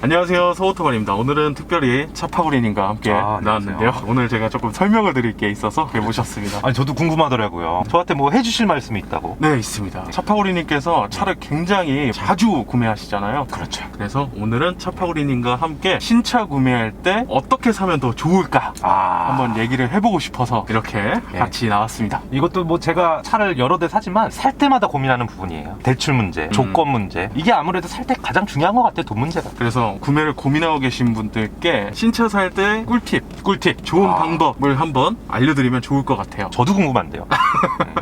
안녕하세요, 서오토반입니다. 오늘은 특별히 차파구리님과 함께 나왔는데요. 오늘 제가 조금 설명을 드릴 게 있어서 모셨습니다. 아니 저도 궁금하더라고요. 저한테 뭐 해주실 말씀이 있다고? 네, 있습니다. 차파구리님께서 차를 굉장히 자주 구매하시잖아요. 그렇죠. 그래서 오늘은 차파구리님과 함께 신차 구매할 때 어떻게 사면 더 좋을까 한번 얘기를 해보고 싶어서 이렇게 같이 나왔습니다. 이것도 뭐 제가 차를 여러 대 사지만 살 때마다 고민하는 부분이에요. 대출 문제, 조건 문제. 이게 아무래도 살 때 가장 중요한 것 같아요. 돈 문제가. 그래서 구매를 고민하고 계신 분들께 신차 살 때 꿀팁 좋은 방법을 한번 알려드리면 좋을 것 같아요. 저도 궁금한데요.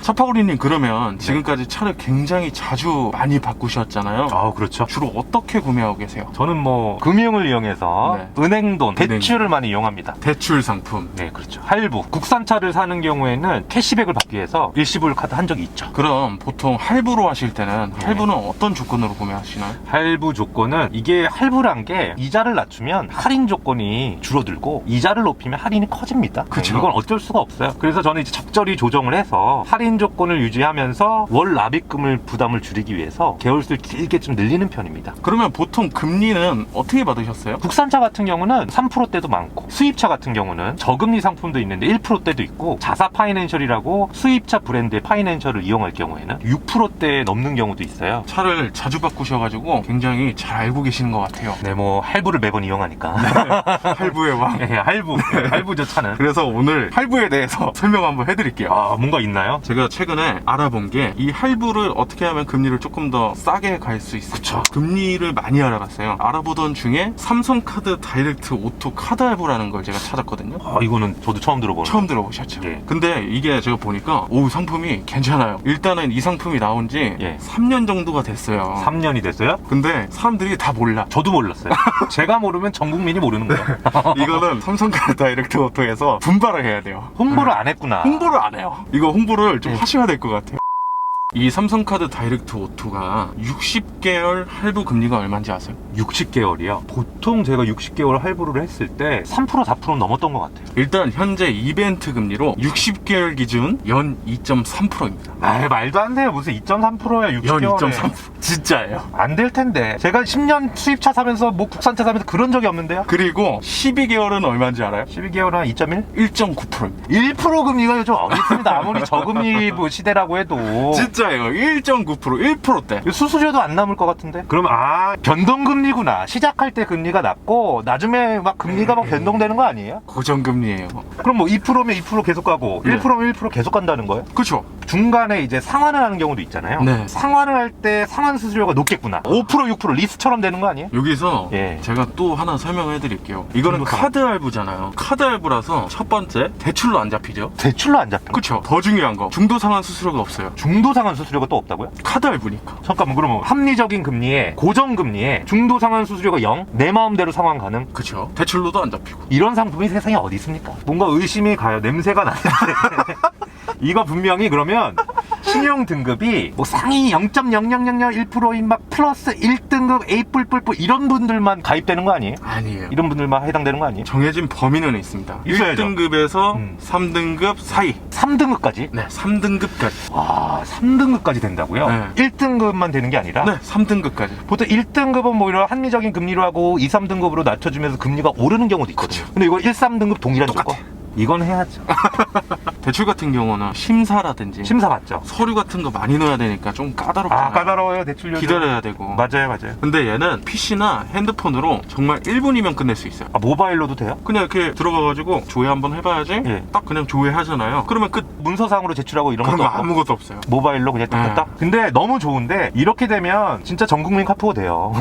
차파구리님, 그러면 지금까지 차를 굉장히 자주 많이 바꾸셨잖아요. 그렇죠. 주로 어떻게 구매하고 계세요? 저는 뭐 금융을 이용해서 은행돈, 대출을 많이 이용합니다. 대출 상품. 네, 그렇죠. 할부. 국산차를 사는 경우에는 캐시백을 받기 위해서 일시불 카드 한 적이 있죠. 그럼 보통 할부로 하실 때는 할부는 어떤 조건으로 구매하시나요? 할부 조건은 이게 할부란 게 이자를 낮추면 할인 조건이 줄어들고 이자를 높이면 할인이 커집니다. 그쵸. 이건 어쩔 수가 없어요. 그래서 저는 이제 적절히 조정을 해서 할인 조건을 유지하면서 월 납입금을 부담을 줄이기 위해서 개월수를 길게 좀 늘리는 편입니다. 그러면 보통 금리는 어떻게 받으셨어요? 국산차 같은 경우는 3%대도 많고 수입차 같은 경우는 저금리 상품도 있는데 1%대도 있고 자사 파이낸셜이라고 수입차 브랜드의 파이낸셜을 이용할 경우에는 6%대 넘는 경우도 있어요. 차를 자주 바꾸셔가지고 굉장히 잘 알고 계시는 것 같아요. 네, 뭐 할부를 매번 이용하니까. 할부의 왕. 네, 할부죠, 차는. 그래서 오늘 할부에 대해서 설명 한번 해드릴게요. 뭔가 있나요? 제가 최근에 알아본 게 이 할부를 어떻게 하면 금리를 조금 더 싸게 갈 수 있을까? 그쵸. 금리를 많이 알아봤어요. 알아보던 중에 삼성카드 다이렉트 오토 카드 할부라는 걸 제가 찾았거든요. 이거는 저도 처음 들어보는. 처음 들어보셨죠? 예. 근데 이게 제가 보니까 상품이 괜찮아요. 일단은 이 상품이 나온 지 3년 정도가 됐어요. 3년이 됐어요? 근데 사람들이 다 몰라. 저도 몰랐어요. 제가 모르면 전 국민이 모르는 거예요. 이거는 삼성카드 다이렉트 오토에서 분발을 해야 돼요. 홍보를 안 했구나. 홍보를 안 해요. 이거 홍보를 좀 하셔야 될 것 같아요. 이 삼성카드 다이렉트 오토가 60개월 할부 금리가 얼마인지 아세요? 60개월이요? 보통 제가 60개월 할부를 했을 때 3% 4% 넘었던 것 같아요. 일단 현재 이벤트 금리로 60개월 기준 연 2.3%입니다. 말도 안 돼요. 무슨 2.3%야, 연 60개월에. 2.3%. 진짜예요. 안 될 텐데. 제가 10년 수입차 사면서 뭐 국산차 사면서 그런 적이 없는데요? 그리고 12개월은 얼마인지 알아요? 12개월은 한 2.1? 1.9%입니다. 1% 금리가 요즘 어디 있습니다. 아무리 저금리 뭐 시대라고 해도. 진짜예요. 1.9%, 1%대. 수수료도 안 남을 것 같은데? 그럼 변동금리구나. 시작할 때 금리가 낮고 나중에 막 금리가 막 변동되는 거 아니에요? 고정금리예요. 그럼 뭐 2%면 2% 계속 가고 네. 1%면 1% 계속 간다는 거예요? 그렇죠. 중간에 이제 상환을 하는 경우도 있잖아요. 네. 상환을 할 때 상환 수수료가 높겠구나. 5% 6% 리스처럼 되는 거 아니에요? 여기서 예. 제가 또 하나 설명해 드릴게요. 이거는 중도상환. 카드 할부잖아요. 카드 할부라서 첫 번째 대출로 안 잡히죠. 대출로 안 잡혀. 그렇죠. 더 중요한 거 중도 상환 수수료가 없어요. 중도 상환 수수료가 또 없다고요? 카드 할부니까. 잠깐만, 그러면 합리적인 금리에 고정 금리에 중도 상환 수수료가 0? 내 마음대로 상환 가능? 그렇죠. 대출로도 안 잡히고. 이런 상품이 세상에 어디 있습니까? 뭔가 의심이 가요. 냄새가 나는데. 이거 분명히 그러면 신용 등급이 뭐 상위 0.00001%인 막 플러스 1등급 A 뿔뿔뿔 이런 분들만 가입되는 거 아니에요? 아니에요. 이런 분들만 해당되는 거 아니에요? 정해진 범위는 있습니다. 있어야죠. 1등급에서 3등급 사이. 3등급까지? 네, 3등급까지. 3등급까지 된다고요? 네. 1등급만 되는 게 아니라? 네, 3등급까지. 보통 1등급은 뭐 이런 합리적인 금리로 하고 2, 3등급으로 낮춰주면서 금리가 오르는 경우도 있거든요. 그쵸. 근데 이거 1, 3등급 동일한 똑같아. 조건? 이건 해야죠. 대출 같은 경우는 심사라든지 심사 받죠. 서류 같은 거 많이 넣어야 되니까 좀 까다롭잖아요. 까다로워요. 대출료. 기다려야 되고. 맞아요. 근데 얘는 PC나 핸드폰으로 정말 1분이면 끝낼 수 있어요. 모바일로도 돼요? 그냥 이렇게 들어가가지고 조회 한번 해봐야지. 예. 딱 그냥 조회하잖아요. 그러면 끝. 문서상으로 제출하고 이런 그런 것도 거 없고. 아무것도 없어요. 모바일로 그냥 딱딱딱. 근데 너무 좋은데 이렇게 되면 진짜 전국민 카푸어 돼요.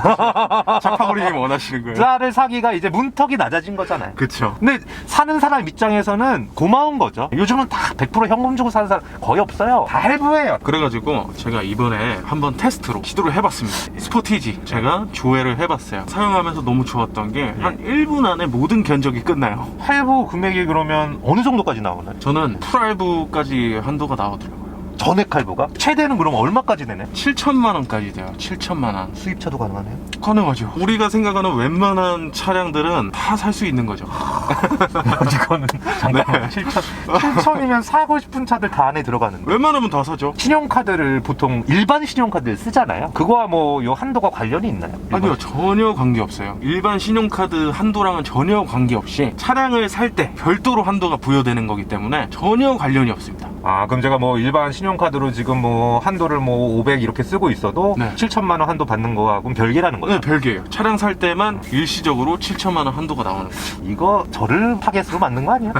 차파구리님 원하시는 거예요? 차를 사기가 이제 문턱이 낮아진 거잖아요. 그쵸. 근데 사는 사람 입장에서는 고마운 거죠. 요즘은 다 100% 현금 주고 사는 사람 거의 없어요. 다 할부예요. 그래가지고 제가 이번에 한번 테스트로 시도를 해봤습니다. 스포티지 제가 조회를 해봤어요. 사용하면서 너무 좋았던 게 한 1분 안에 모든 견적이 끝나요. 할부 금액이 그러면 어느 정도까지 나오나요? 저는 풀할부까지 한도가 나오더라고요. 전액 할부가? 최대는 그럼 얼마까지 되네? 7천만 원까지 돼요. 7천만 원. 수입차도 가능하네요. 가능하죠. 우리가 생각하는 웬만한 차량들은 다 살 수 있는 거죠. 이거는 잠깐만 7천이면 사고 싶은 차들 다 안에 들어가는데 웬만하면 다 사죠. 신용카드를 보통 일반 신용카드를 쓰잖아요. 그거와 뭐 요 한도가 관련이 있나요? 아니요, 전혀 관계없어요. 일반 신용카드 한도랑은 전혀 관계없이 차량을 살 때 별도로 한도가 부여되는 거기 때문에 전혀 관련이 없습니다. 아, 그럼 제가 뭐 일반 신용카드로 지금 뭐 한도를 뭐 500 이렇게 쓰고 있어도 네. 7천만 원 한도 받는 거하고는 별개라는 거죠? 네, 별개예요. 차량 살 때만 일시적으로 7천만 원 한도가 나오는 거죠. 이거 저를 타겟으로 만든 거 아니야?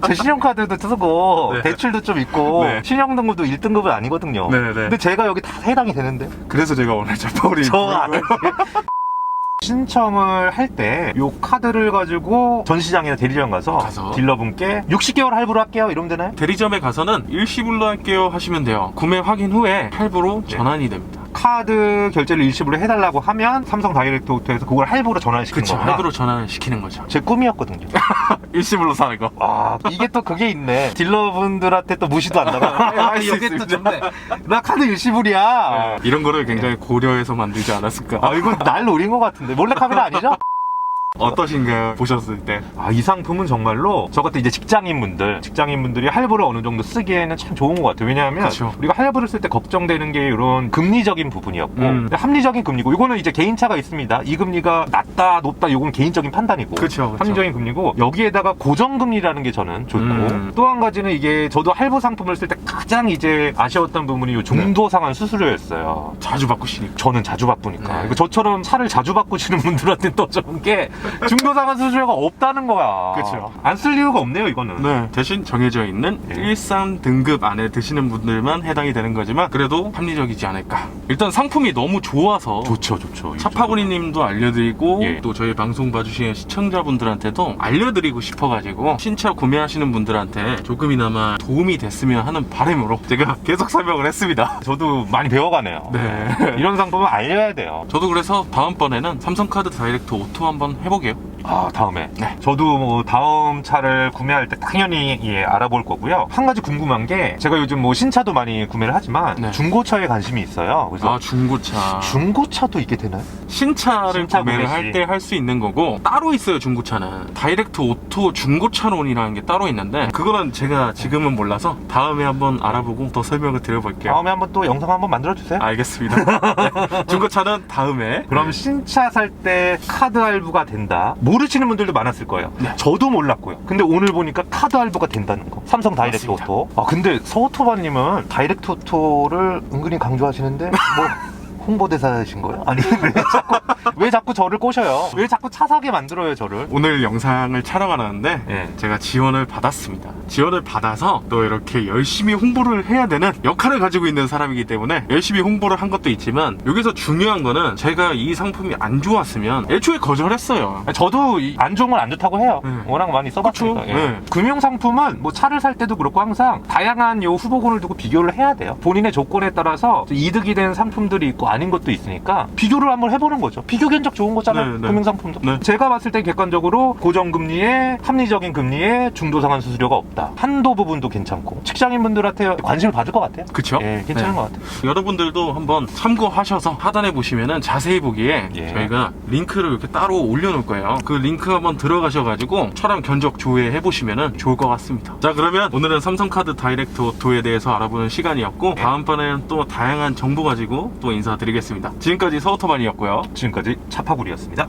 제 신용카드도 쓰고 네. 대출도 좀 있고 네. 신용등급도 1등급은 아니거든요. 네, 네. 근데 제가 여기 다 해당이 되는데 그래서 제가 오늘 자파우리 신청을 할 때 요 카드를 가지고 전시장이나 대리점 가서 딜러분께 60개월 할부로 할게요 이러면 되나요? 대리점에 가서는 일시불로 할게요 하시면 돼요. 구매 확인 후에 할부로 전환이 됩니다. 카드 결제를 일시불로 해달라고 하면 삼성 다이렉트 오토에서 그걸 할부로 전환시키는 그쵸, 거구나. 할부로 전환을 시키는 거죠. 제 꿈이었거든요. 일시불로 사는 거. 아, 이게 또 그게 있네. 딜러분들한테 또 무시도 안 나가. 할 수 이게 또 있습니다. 좋네. 나 카드 일시불이야. 이런 거를 굉장히 고려해서 만들지 않았을까. 아, 이건 날 노린 것 같은데. 몰래 카메라 아니죠? 어떠신가요? 보셨을 때. 아, 이 상품은 정말로 저 같은 이제 직장인분들이 할부를 어느 정도 쓰기에는 참 좋은 것 같아요. 왜냐하면 그쵸. 우리가 할부를 쓸 때 걱정되는 게 이런 금리적인 부분이었고 합리적인 금리고 이거는 이제 개인차가 있습니다. 이 금리가 낮다 높다 이건 개인적인 판단이고 그쵸. 합리적인 금리고 여기에다가 고정금리라는 게 저는 좋고 또 한 가지는 이게 저도 할부 상품을 쓸 때 가장 이제 아쉬웠던 부분이 이 중도 상환 수수료였어요. 자주 바꾸시니까. 저는 자주 바꾸니까. 네. 저처럼 차를 자주 바꾸시는 분들한테 또 좋은 게 중도상환 수수료가 없다는 거야. 그쵸. 안 쓸 이유가 없네요, 이거는. 네. 대신 정해져 있는 네. 일산 등급 안에 드시는 분들만 해당이 되는 거지만 그래도 합리적이지 않을까. 일단 상품이 너무 좋아서 좋죠. 차파구리님도 알려드리고 예. 또 저희 방송 봐주시는 시청자분들한테도 알려드리고 싶어가지고 신차 구매하시는 분들한테 조금이나마 도움이 됐으면 하는 바람으로 제가 계속 설명을 했습니다. 저도 많이 배워가네요. 네. 이런 상품은 알려야 돼요. 저도 그래서 다음번에는 삼성카드 다이렉트 오토 한번 해보게요. 아, 다음에. 네. 저도 뭐 다음 차를 구매할 때 당연히 알아볼 거고요. 한 가지 궁금한 게 제가 요즘 뭐 신차도 많이 구매를 하지만 네. 중고차에 관심이 있어요. 그래서 아, 중고차. 중고차도 이게 되나요? 신차를 신차 구매를 구매 시. 할 때 할 수 있는 거고 따로 있어요. 중고차는 다이렉트 오토 중고차론이라는 게 따로 있는데 그거는 제가 지금은 몰라서 다음에 한번 알아보고 더 설명을 드려볼게요. 다음에 한번 또 영상 한번 만들어주세요. 알겠습니다. 네. 중고차는 다음에. 그럼 신차 살 때 카드 할부가 된다. 모르시는 분들도 많았을 거예요. 네. 저도 몰랐고요. 근데 오늘 보니까 카드 할부가 된다는 거. 삼성 다이렉트 맞습니다. 오토. 아, 근데 서오토바님은 다이렉트 오토를 은근히 강조하시는데 뭐 홍보대사이신 거예요? 아니 왜 자꾸 저를 꼬셔요? 왜 자꾸 차 사게 만들어요 저를? 오늘 영상을 촬영하는데 네. 제가 지원을 받았습니다. 지원을 받아서 또 이렇게 열심히 홍보를 해야 되는 역할을 가지고 있는 사람이기 때문에 열심히 홍보를 한 것도 있지만 여기서 중요한 거는 제가 이 상품이 안 좋았으면 애초에 거절했어요. 저도 안 좋은 건 안 좋다고 해요. 네. 워낙 많이 써봤으니까. 그쵸? 예. 네. 금융상품은 뭐 차를 살 때도 그렇고 항상 다양한 요 후보군을 두고 비교를 해야 돼요. 본인의 조건에 따라서 이득이 된 상품들이 있고 아닌 것도 있으니까 비교를 한번 해보는 거죠. 비교 견적 좋은 거잖아요. 네, 네. 금융상품도. 네. 제가 봤을 때 객관적으로 고정금리에 합리적인 금리에 중도상환 수수료가 없다. 한도 부분도 괜찮고 직장인분들한테 관심을 받을 것 같아요. 그쵸? 예, 괜찮은 네. 것 같아요. 여러분들도 한번 참고하셔서 하단에 보시면은 자세히 보기에 예. 저희가 링크를 이렇게 따로 올려놓을 거예요. 그 링크 한번 들어가셔가지고 차량 견적 조회 해보시면은 좋을 것 같습니다. 자, 그러면 오늘은 삼성카드 다이렉트 오토에 대해서 알아보는 시간이었고 예. 다음번에는 또 다양한 정보 가지고 또 인사드리겠습니다. 지금까지 서오토만이었고요. 지금까지 차파구리였습니다.